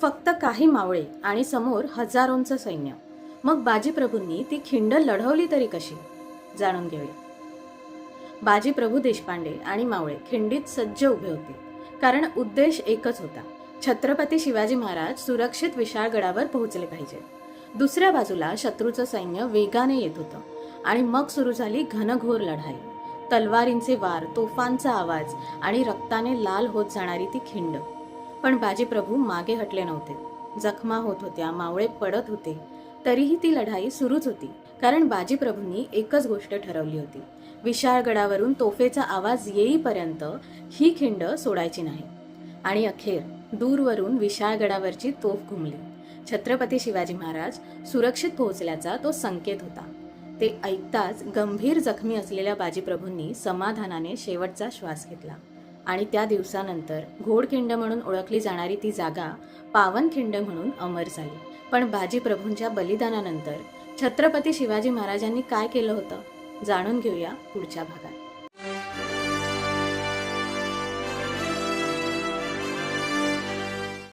फक्त काही मावळे आणि समोर हजारोंचं सैन्य. मग बाजीप्रभूंनी ती खिंड लढवली तरी कशी? जाणून घेऊया. बाजीप्रभू देशपांडे आणि मावळे खिंडीत सज्ज उभे होते, कारण उद्देश एकच होता: छत्रपती शिवाजी महाराज सुरक्षित विशाळगडावर पोहोचले पाहिजे. दुसऱ्या बाजूला शत्रूचं सैन्य वेगाने येत होतं आणि मग सुरू झाली घनघोर लढाई. तलवारींचे वार, तोफांचा आवाज आणि रक्ताने लाल होत जाणारी ती खिंड. पण बाजीप्रभू मागे हटले नव्हते. जखमा होत होत्या, मावळे पडत होते, तरीही ती लढाई सुरूच होती, कारण बाजीप्रभूंनी एकच गोष्ट ठरवली होती: विशाळगडावरून तोफेचा आवाज येईपर्यंत ही खिंड सोडायची नाही. आणि अखेर दूरवरून विशाळगडावरची तोफ घुमली. छत्रपती शिवाजी महाराज सुरक्षित पोहोचल्याचा तो संकेत होता. ते ऐकताच गंभीर जखमी असलेल्या बाजीप्रभूंनी समाधानाने शेवटचा श्वास घेतला. आणि त्या दिवसानंतर घोडखिंड म्हणून ओळखली जाणारी ती जागा पावनखिंड म्हणून अमर झाली. पण बाजीप्रभूंच्या बलिदानानंतर छत्रपती शिवाजी महाराजांनी काय केलं होतं, जाणून घेऊया पुढच्या भागात.